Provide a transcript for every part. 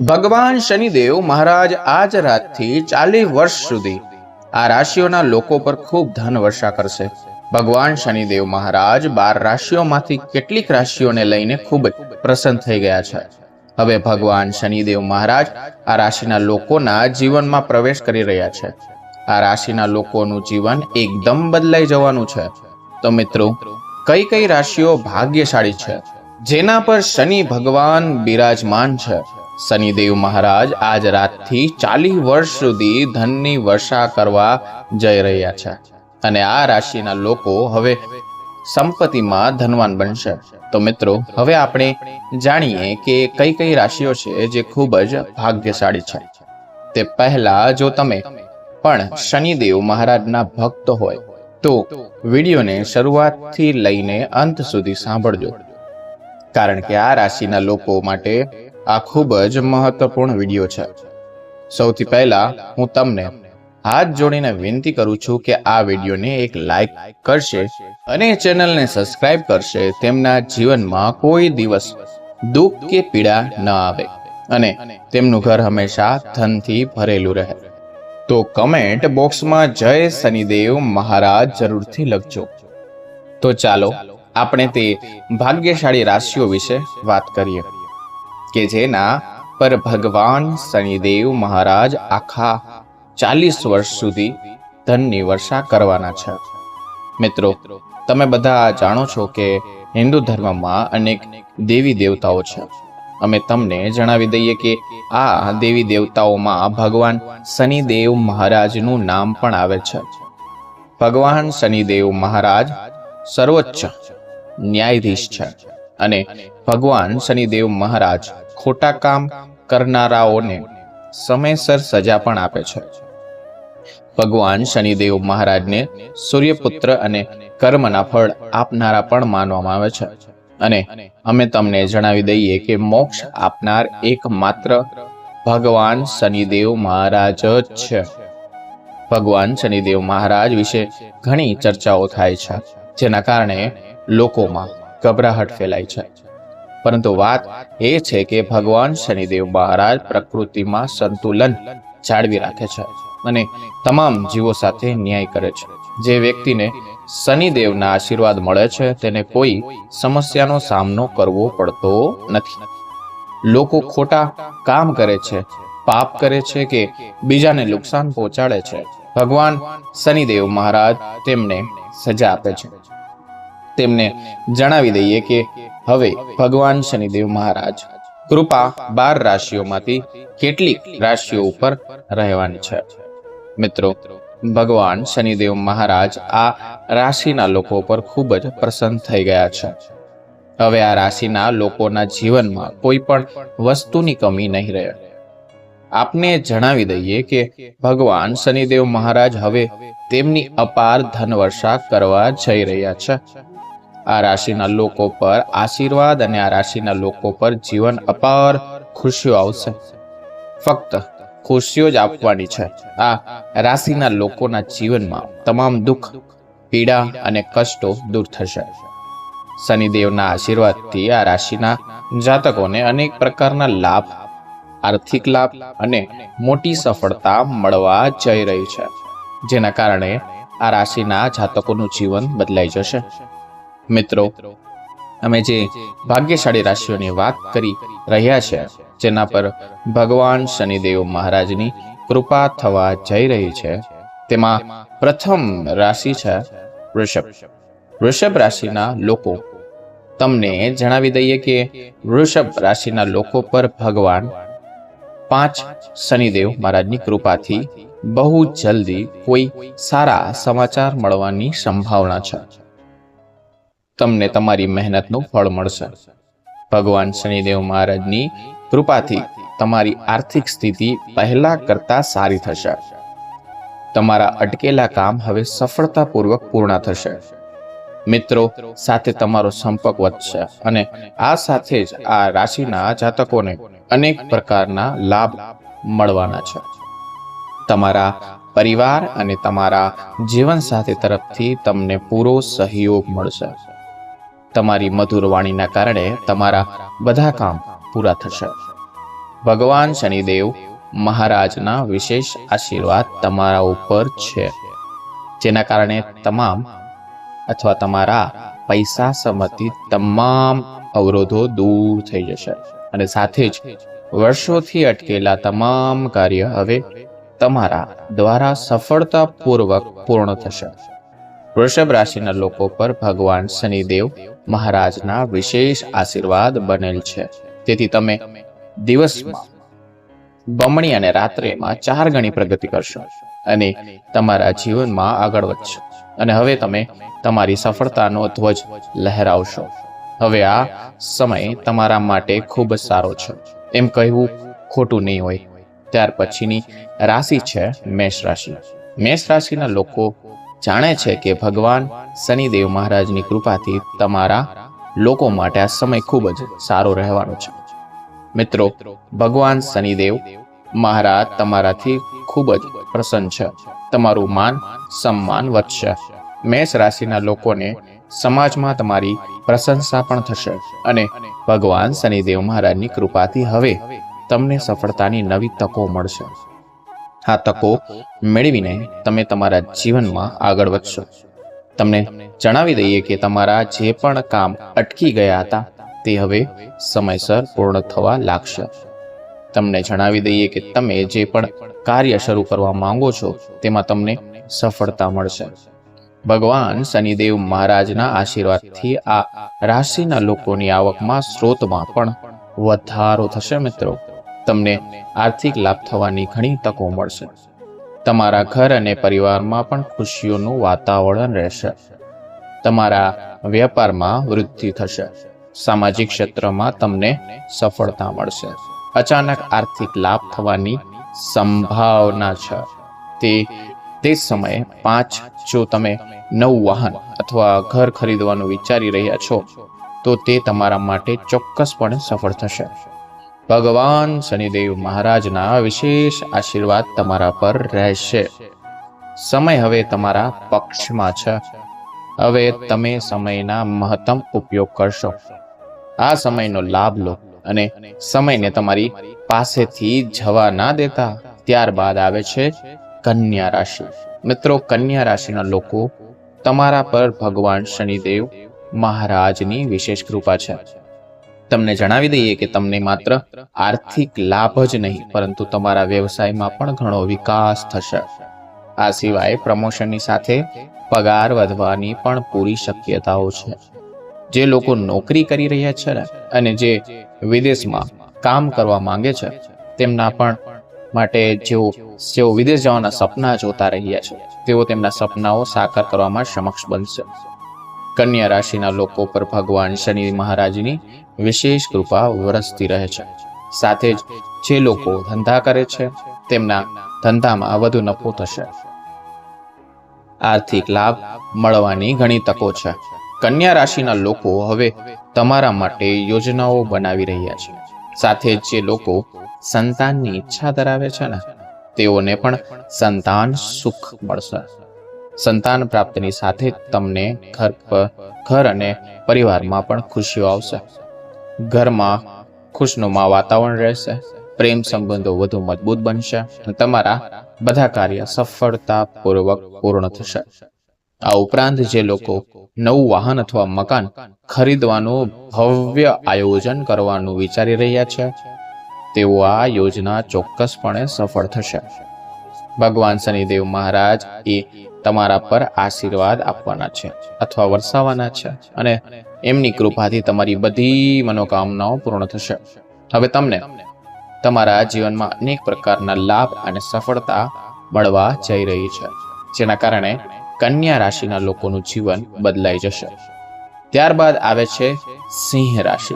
ભગવાન શનિદેવ મહારાજ આજ રાતથી 40 વર્ષ સુધી આ રાશિઓના લોકો પર ખૂબ ધન વર્ષા કરશે. ભગવાન શનિદેવ મહારાજ 12 રાશિઓમાંથી કેટલીક રાશિઓને લઈને ખૂબ જ પ્રસન્ન થઈ ગયા છે. હવે ભગવાન શનિદેવ મહારાજ આ રાશિના લોકોના જીવનમાં પ્રવેશ કરી રહ્યા છે. આ રાશિના લોકોનું જીવન એકદમ બદલાઈ જવાનું છે. તો મિત્રો, કઈ કઈ રાશિઓ ભાગ્યશાળી છે જેના પર શનિ ભગવાન બિરાજમાન છે? શનિદેવ મહારાજ આજ રાતથી 40 વર્ષ સુધી ધનની વર્ષા કરવા જઈ રહ્યા છે અને આ રાશિના લોકો હવે સંપત્તિમાં ધનવાન બનશે. તો મિત્રો, હવે આપણે જાણીએ કે કઈ કઈ રાશિઓ છે જે ખૂબ જ ભાગ્યશાળી છે. તે પહેલા, જો તમે પણ શનિદેવ મહારાજના ભક્ત હોય તો વિડીયોને શરૂઆતથી લઈને અંત સુધી સાંભળજો, કારણ કે આ રાશિના લોકો માટે આ ખૂબ જ મહત્વપૂર્ણ વિડીયો છે. સૌથી પહેલા હું તમને હાથ જોડીને વિનંતી કરું છું કે આ વિડીયોને એક લાઈક કરશે અને ચેનલને સબસ્ક્રાઇબ કરશે. તેમના જીવનમાં કોઈ દિવસ દુઃખ કે પીડા ન આવે અને તેમનું ઘર હંમેશા ધનથી ભરેલું રહે. તો કમેન્ટ બોક્સમાં જય શનિદેવ મહારાજ જરૂરથી લખજો. તો ચાલો આપણે તે ભાગ્યશાળી રાશિઓ વિશે વાત કરીએ કે જેના પર ભગવાન શનિદેવ મહારાજ આખા 40 વર્ષ સુધી ધનની વર્ષા કરવાના છે. મિત્રો, તમે બધા જાણો છો કે હિન્દુ ધર્મમાં અનેક દેવી દેવતાઓ છે. અમે તમને જણાવી દઈએ કે આ દેવી દેવતાઓમાં ભગવાન શનિદેવ મહારાજનું નામ પણ આવે છે. ભગવાન શનિદેવ મહારાજ સર્વોચ્ચ ન્યાયાધીશ છે અને ભગવાન શનિદેવ મહારાજ ખોટા કામ કરનારાઓને સમયસર સજા પણ આપે છે. ભગવાન શનિદેવ મહારાજને સૂર્યપુત્ર અને કર્મના ફળ આપનારા પણ માનવામાં આવે છે અને અમે તમને જણાવી દઈએ કે મોક્ષ આપનાર એકમાત્ર ભગવાન શનિદેવ મહારાજ જ છે. ભગવાન શનિદેવ મહારાજ વિશે ઘણી ચર્ચાઓ થાય છે, જેના કારણે લોકોમાં ગભરાહટ ફેલાય છે. પરંતુ વાત એ છે કે ભગવાન શનિદેવ મહારાજ પ્રકૃતિમાં સંતુલન જાળવી રાખે છે અને તમામ જીવો સાથે ન્યાય કરે છે. જે વ્યક્તિને શનિદેવના આશીર્વાદ મળે છે તેને કોઈ સમસ્યાનો સામનો કરવો પડતો નથી. લોકો ખોટા કામ કરે છે, પાપ કરે છે કે બીજાને નુકસાન પહોંચાડે છે, ભગવાન શનિદેવ મહારાજ તેમને સજા આપે છે. તેમને જણાવી દઈએ કે હવે ભગવાન શનિદેવ મહારાજ કૃપા 12 રાશિઓમાંથી કેટલીક રાશિઓ ઉપર રહેવાની છે. મિત્રો, ભગવાન શનિદેવ મહારાજ આ રાશિના લોકો પર ખૂબ જ પ્રસન્ન થઈ ગયા છે. હવે આ રાશિના લોકોના જીવનમાં કોઈ પણ વસ્તુની કમી નહીં રહે. આપને જણાવી દઈએ કે ભગવાન શનિદેવ મહારાજ હવે તેમની અપાર ધનવર્ષા કરવા જઈ રહ્યા છે. આ રાશિના લોકો પર આશીર્વાદ અને આ રાશિના લોકો પર જીવન અપાર ખુશીઓ આવશે. ફક્ત ખુશીઓ જ આપવાની છે. આ રાશિના લોકોના જીવનમાં તમામ દુઃખ, પીડા અને કષ્ટો દૂર થશે. શનિદેવના આશીર્વાદથી આ રાશિના જાતકોને અનેક પ્રકારના લાભ, આર્થિક લાભ અને મોટી સફળતા મળવા જઈ રહી છે, જેના કારણે આ રાશિના જાતકોનું જીવન બદલાઈ જશે. મિત્રો, અમે જે ભાગ્યશાળી રાશિઓની વાત કરી રહ્યા છે, જેના પર ભગવાન શનિદેવ મહારાજની કૃપા થવા જઈ રહી છે, તેમાં પ્રથમ રાશિ છે વૃષભ. વૃષભ રાશિના લોકો, તમને જણાવી દઈએ કે વૃષભ રાશિના લોકો પર ભગવાન 5 શનિદેવ મહારાજની કૃપાથી બહુ જલ્દી કોઈ સારા સમાચાર મળવાની સંભાવના છે. તમને તમારી મહેનતનું ફળ મળશે. ભગવાન શનિદેવ મહારાજની કૃપાથી તમારી આર્થિક સ્થિતિ પહેલા કરતા સારી થશે. તમારા અટકેલા કામ હવે સફળતાપૂર્વક પૂર્ણ થશે. મિત્રો સાથે તમારો સંપર્ક વધશે અને આ સાથે જ આ રાશિના જાતકોને અનેક પ્રકારના લાભ મળવાના છે. તમારા પરિવાર અને તમારા જીવનસાથી તરફથી તમને પૂરો સહયોગ મળશે. તમારી મધુર વાણીના કારણે તમારા બધા કામ પૂરા થશે. ભગવાન શનિદેવ મહારાજના વિશેષ આશીર્વાદ તમારા ઉપર છે, જેના કારણે તમારા પૈસા સંબંધિત તમામ અવરોધો દૂર થઈ જશે અને સાથે જ વર્ષોથી અટકેલા તમામ કાર્ય હવે તમારા દ્વારા સફળતાપૂર્વક પૂર્ણ થશે. વૃષભ રાશિના લોકો પર ભગવાન શનિદેવ મહારાજના વિશેષ આશીર્વાદ બનેલ છે, તેથી તમે દિવસમાં બમણી અને રાત્રેમાં 4 ગણી પ્રગતિ કરશો અને તમારા જીવનમાં આગળ વધશો અને હવે તમે તમારી સફળતાનો ધ્વજ લહેરાવશો. હવે આ સમય તમારા માટે ખૂબ જ સારો છે એમ કહેવું ખોટું નહીં હોય. ત્યાર પછીની રાશિ છે મેષ રાશિ. મેષ રાશિના લોકો જાણે છે કે ભગવાન શનિદેવ મહારાજની કૃપાથી તમારા લોકો માટે આ સમય ખૂબ જ સારો રહેવાનો છે. મિત્રો, ભગવાન શનિદેવ મહારાજ તમારાથી ખૂબ જ પ્રસન્ન છે. તમારું માન સન્માન વધશે. મેષ રાશિના લોકોને સમાજમાં તમારી પ્રશંસા પણ થશે અને ભગવાન શનિદેવ મહારાજની કૃપાથી હવે તમને સફળતાની નવી તકો મળશે. આ તકો મેળવીને તમે તમારા જીવનમાં આગળ વધશો. તમને જણાવી દઈએ કે તમારા જે પણ કામ અટકી ગયા હતા તે હવે સમયસર પૂર્ણ થવા લાગશે. તમને જણાવી દઈએ કે તમે જે પણ કાર્ય શરૂ કરવા માંગો છો તેમાં તમને સફળતા મળશે. ભગવાન શનિદેવ મહારાજના આશીર્વાદથી આ રાશિના લોકોની આવકમાં સ્ત્રોતમાં પણ વધારો થશે. મિત્રો, તમને આર્થિક લાભ થવાની ઘણી તકો મળશે. તમારા ઘર અને પરિવારમાં પણ ખુશીઓનું વાતાવરણ રહેશે. તમારા વેપારમાં વૃદ્ધિ થશે. સામાજિક ક્ષેત્રમાં તમને સફળતા મળશે. અચાનક આર્થિક લાભ થવાની સંભાવના છે. તે સમયે 5 જો તમે નવું વાહન અથવા ઘર ખરીદવાનું વિચારી રહ્યા છો તો તે તમારા માટે ચોક્કસપણે સફળ થશે. ભગવાન શનિદેવ મહારાજના વિશેષ આશીર્વાદ તમારા પર રહેશે. સમય હવે તમારા પક્ષમાં છે. હવે તમે સમયના મહત્તમ ઉપયોગ કરશો. આ સમયનો લાભ લો અને સમયને તમારી પાસેથી જવા ના દેતા. ત્યારબાદ આવે છે કન્યા રાશિ. મિત્રો, કન્યા રાશિના લોકો તમારા પર ભગવાન શનિદેવ મહારાજની વિશેષ કૃપા છે. તમને જણાવી દઈએ કે તમને માત્ર આર્થિક લાભ જ નહીં પરંતુ તમારા વ્યવસાયમાં પણ ઘણો વિકાસ થશે. આ સિવાય પ્રમોશનની સાથે પગાર વધવાની પણ પૂરી શક્યતાઓ છે. જે લોકો નોકરી કરી રહ્યા છે અને જે વિદેશમાં કામ કરવા માંગે છે તેમના પણ માટે જેઓ વિદેશ જવાના સપના જોતા રહ્યા છે તેઓ તેમના સપનાઓ સાકાર કરવામાં સક્ષમ બનશે. કન્યા રાશિના લોકો પર ભગવાન શનિ મહારાજની વિશેષ કૃપા વરસતી રહે છે. સાથે જ જે લોકો ધંધા કરે છે તેમના ધંધામાં વધુ નફો થશે. આર્થિક લાભ મળવાની ઘણી તકો છે. કન્યા રાશિના લોકો હવે તમારા માટે યોજનાઓ બનાવી રહ્યા છે. સાથે જ જે લોકો સંતાનની ઈચ્છા ધરાવે છે તેઓને પણ સંતાન સુખ મળશે. સંતાન પ્રાપ્તિની સાથે તમને ઘર અને પરિવારમાં પણ ખુશીઓ આવશે. ઘરમાં ખુશનુમા વાતાવરણ રહેશે. પ્રેમ સંબંધો વધુ મજબૂત બનશે અને તમારા બધા કાર્ય સફળતાપૂર્વક પૂર્ણ થશે. આ ઉપરાંત જે લોકો નવું વાહન અથવા મકાન ખરીદવાનું ભવ્ય આયોજન કરવાનું વિચારી રહ્યા છે તેઓ આ યોજના ચોક્કસપણે સફળ થશે. ભગવાન શનિદેવ મહારાજ એ તમારા પર આશીર્વાદ આપવાના છે અથવા વરસાવવાના છે અને એમની કૃપાથી તમારી બધી મનોકામનાઓ પૂર્ણ થશે. હવે તમને તમારા જીવનમાં અનેક પ્રકારના લાભ અને સફળતા મળવા જઈ રહી છે, જેના કારણે કન્યા રાશિના લોકોનું જીવન બદલાઈ જશે. ત્યારબાદ આવે છે સિંહ રાશિ.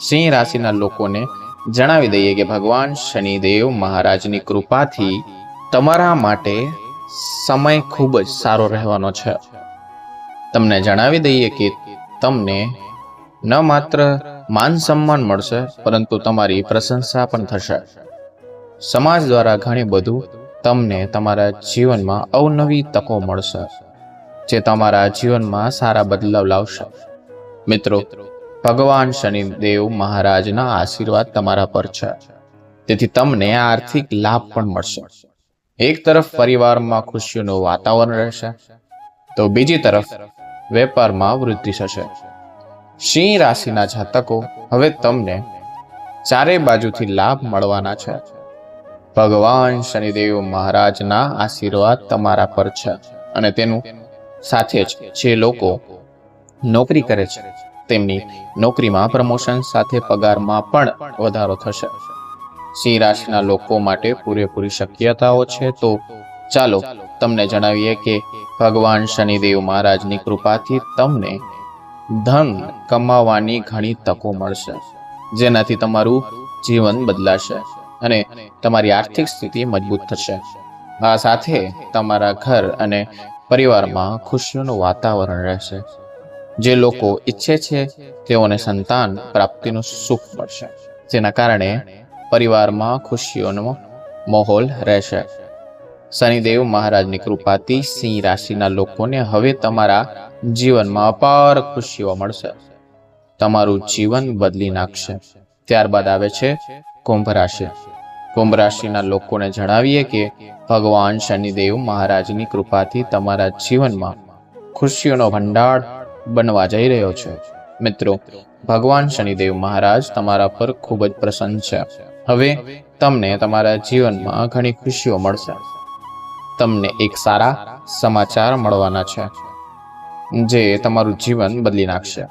સિંહ રાશિના લોકોને જણાવી દઈએ કે ભગવાન શનિદેવ મહારાજની કૃપાથી તમારા માટે સમય ખૂબ જ સારો રહેવાનો છે. તમને જણાવી દઈએ કે તમને ન માત્ર માન સન્માન મળશે પરંતુ તમારી પ્રશંસા પણ થશે. સમાજ દ્વારા ઘણી બધું તમને તમારા જીવનમાં અવનવી તકો મળશે જે તમારા જીવનમાં સારા બદલાવ લાવશે. મિત્રો, ભગવાન શનિદેવ મહારાજના આશીર્વાદ તમારા પર છે. તેથી તમને આર્થિક લાભ પણ મળશે. એક તરફ પરિવારમાં ખુશીઓનું વાતાવરણ રહેશે, તો બીજી તરફ વેપારમાં વૃદ્ધિ થશે. સિંહ રાશિના જાતકો, હવે તમને ચારે બાજુથી લાભ મળવાના છે. ભગવાન શનિદેવ મહારાજના આશીર્વાદ તમારા પર છે, અને તેનું સાથે જ જે લોકો નોકરી કરે છે તેમની નોકરીમાં પ્રમોશન સાથે પગારમાં પણ વધારો થશે. સિંહ રાશિના લોકો માટે પૂરેપૂરી શક્યતાઓ છે. તો ચાલો તમને જણાવીએ કે ભગવાન શનિદેવ મહારાજની કૃપાથી તમને ધન કમાવાની ઘણી તકો મળશે, જેનાથી તમારું જીવન બદલાશે અને તમારી આર્થિક સ્થિતિ મજબૂત થશે. આ સાથે તમારા ઘર અને પરિવારમાં ખુશીઓનું વાતાવરણ રહેશે. જે લોકો ઈચ્છે છે તેઓને સંતાન પ્રાપ્તિનું સુખ મળશે, જેના કારણે પરિવારમાં ખુશીઓનો માહોલ રહેશે. શનિદેવ મહારાજની કૃપાથી સિંહ રાશિના લોકોને હવે તમારા જીવનમાં અપાર ખુશીઓ મળશે. તમારું જીવન બદલી નાખશે. ત્યારબાદ આવે છે કુંભ રાશિ. કુંભ રાશિના લોકોને જણાવીએ કે ભગવાન શનિદેવ મહારાજની કૃપાથી તમારા જીવનમાં ખુશીઓનો ભંડાર બનવા જઈ રહ્યો છે. મિત્રો, ભગવાન શનિદેવ મહારાજ તમારા પર ખૂબ જ પ્રસન્ન છે. હવે તમને તમારા જીવનમાં ઘણી ખુશીઓ મળશે. તમને એક સારા સમાચાર મળવાના છે જે તમારું જીવન બદલી નાખશે.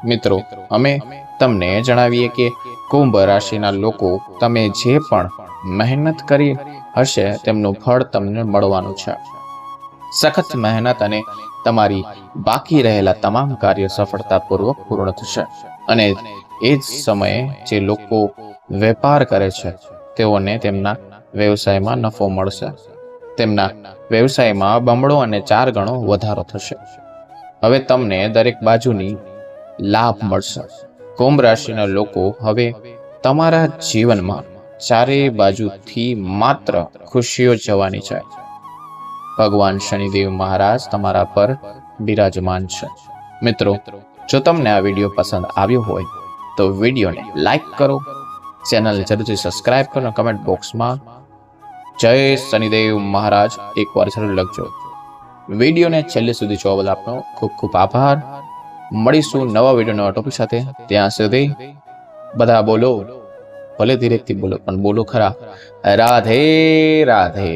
મિત્રો, અમે તમને જણાવીએ કે કુંભ રાશિના લોકો, તમે જે પણ મહેનત કરી હશે તેમનું ફળ તમને મળવાનું છે. સખત મહેનત અને તમારી બાકી રહેલા તમામ કાર્યો સફળતાપૂર્વક પૂર્ણ થશે. અને એ જ સમયે જે લોકો વેપાર કરે છે તેઓને તેમના વ્યવસાયમાં નફો મળશે. તેમના વ્યવસાયમાં બમણો અને 4 ગણો વધારો થશે. હવે તમને દરેક બાજુની લાભ મળશે. કુંભ રાશિના લોકો, હવે તમારા જીવનમાં ચારે બાજુથી માત્ર ખુશીઓ જવાની છે. ભગવાન શનિદેવ મહારાજ તમારા પર બિરાજમાન છે. મિત્રો, જો તમને આ વિડીયો પસંદ આવ્યો હોય તો વિડીયોને લાઈક કરો, ચેનલને જરૂરથી સબસ્ક્રાઇબ કરો અને કમેન્ટ બોક્સમાં જય શનિદેવ મહારાજ એકવાર જરૂર લખજો. વિડીયોને છેલ્લે સુધી જોવા બદલ આપનો ખૂબ ખૂબ આભાર. મળીશું નવા વિડીયોના ટોપિક સાથે. ત્યાં સુધી બધા બોલો, ભલે ધીરેથી બોલો પણ બોલો ખરા. રાધે રાધે.